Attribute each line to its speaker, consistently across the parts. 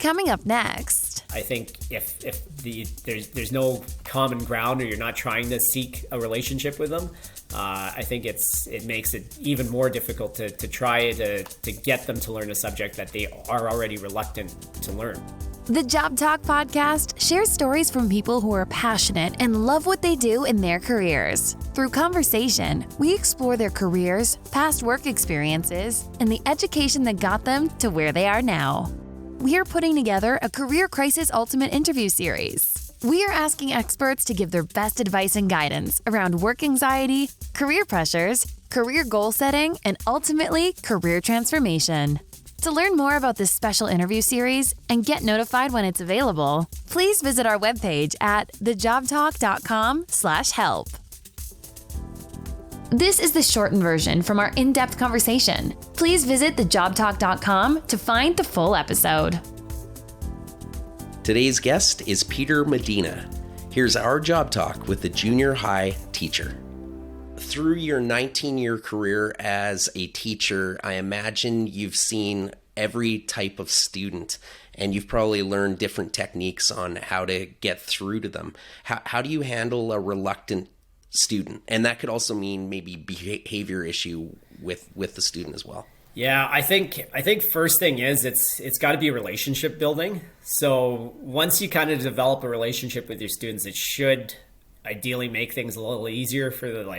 Speaker 1: Coming up next.
Speaker 2: I think if there's no common ground or you're not trying to seek a relationship with them, I think it makes it even more difficult to try to get them to learn a subject that they are already reluctant to learn.
Speaker 1: The Job Talk podcast shares stories from people who are passionate and love what they do in their careers. Through conversation, we explore their careers, past work experiences, and the education that got them to where they are now. We are putting together a Career Crisis Ultimate interview series. We are asking experts to give their best advice and guidance around work anxiety, career pressures, career goal setting, and ultimately, career transformation. To learn more about this special interview series and get notified when it's available, please visit our webpage at thejobtalk.com/help. This is the shortened version from our in-depth conversation. Please visit thejobtalk.com to find the full episode.
Speaker 3: Today's guest is Peter Medina. Here's our job talk with the junior high teacher. Through your 19-year career as a teacher, I imagine you've seen every type of student, and you've probably learned different techniques on how to get through to them. How do you handle a reluctant student? And that could also mean maybe behavior issue with the student as well.
Speaker 2: Yeah, I think first thing is it's got to be relationship building. So once you kind of develop a relationship with your students, it should ideally make things a little easier for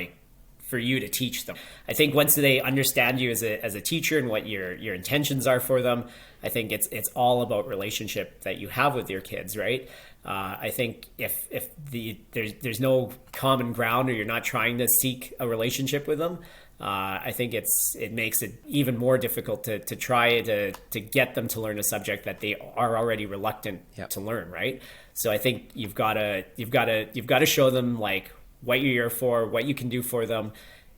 Speaker 2: you to teach them. I think once they understand you as a teacher and what your intentions are for them, I think it's all about relationship that you have with your kids, right? I think if there's no common ground or you're not trying to seek a relationship with them, I think it makes it even more difficult to try to get them to learn a subject that they are already reluctant to learn, right? So I think you've got to show them like what you're here for, what you can do for them.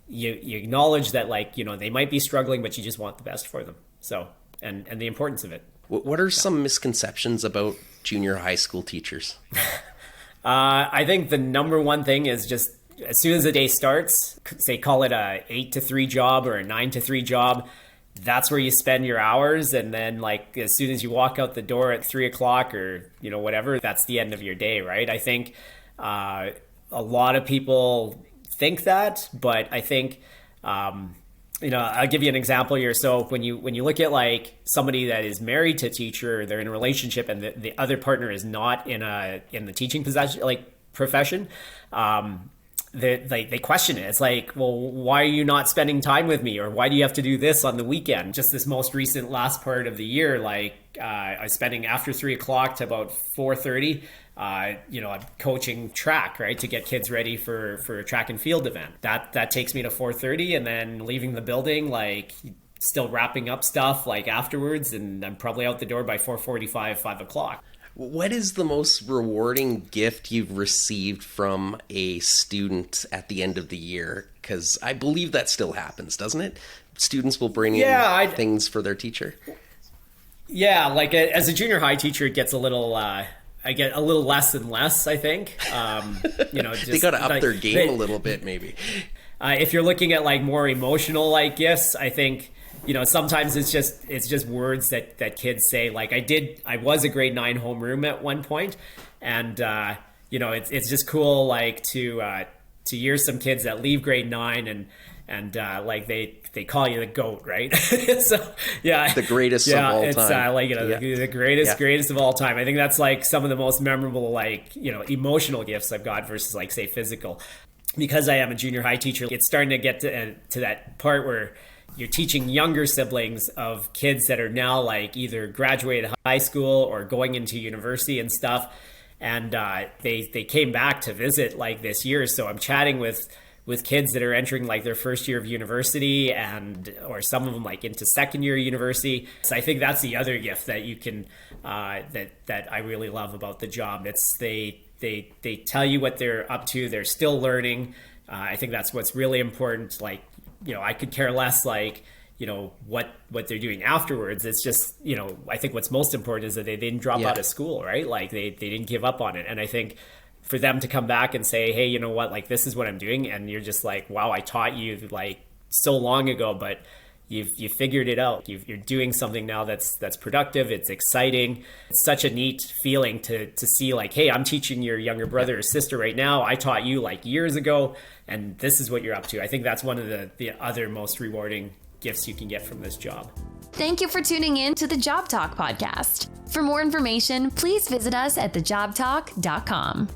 Speaker 2: You acknowledge that they might be struggling, but you just want the best for them. So and the importance of it.
Speaker 3: What are some misconceptions about junior high school teachers?
Speaker 2: I think the number one thing is just as soon as the day starts, say call it a 8 to 3 job or a 9 to 3 job. That's where you spend your hours. And then as soon as you walk out the door at 3 o'clock or, whatever, that's the end of your day, right? I think a lot of people think that, but I think, I'll give you an example here. So when you look at somebody that is married to a teacher, they're in a relationship and the other partner is not in the teaching profession, they question it. It's well, why are you not spending time with me? Or why do you have to do this on the weekend? Just this most recent last part of the year, I was spending after 3 o'clock to about 4:30, I'm coaching track, right? To get kids ready for a track and field event. That takes me to 4:30 and then leaving the building, still wrapping up stuff afterwards. And I'm probably out the door by 4:45, 5 o'clock.
Speaker 3: What is the most rewarding gift you've received from a student at the end of the year? Because I believe that still happens, doesn't it? Students will bring in things for their teacher.
Speaker 2: Yeah, as a junior high teacher, it gets a little... I get a little less and less, I think. Just,
Speaker 3: they got to up their game a little bit, maybe.
Speaker 2: If you're looking at more emotional gifts, I think... sometimes it's just words that kids say. I was a grade 9 homeroom at one point, and it's just cool to hear some kids that leave grade 9 and they call you the GOAT, right? So yeah,
Speaker 3: the greatest of all time.
Speaker 2: The greatest of all time. I think that's some of the most memorable emotional gifts I've got versus say physical. Because I am a junior high teacher, it's starting to get to that part where you're teaching younger siblings of kids that are now either graduated high school or going into university and stuff. And they came back to visit this year. So I'm chatting with kids that are entering their first year of university or some of them into second year university. So I think that's the other gift that you can, that I really love about the job. It's they tell you what they're up to. They're still learning. I think that's what's really important. I could care less what they're doing afterwards. It's just, I think what's most important is that they didn't drop out of school, right? They didn't give up on it. And I think for them to come back and say, hey, you know what, this is what I'm doing. And you're just wow, I taught you so long ago, but you've figured it out. You're doing something now that's productive. It's exciting. It's such a neat feeling to see like, hey, I'm teaching your younger brother or sister right now. I taught you like years ago, and this is what you're up to. I think that's one of the other most rewarding gifts you can get from this job.
Speaker 1: Thank you for tuning in to the Job Talk podcast. For more information, please visit us at thejobtalk.com.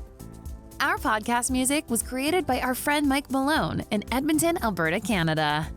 Speaker 1: Our podcast music was created by our friend Mike Malone in Edmonton, Alberta, Canada.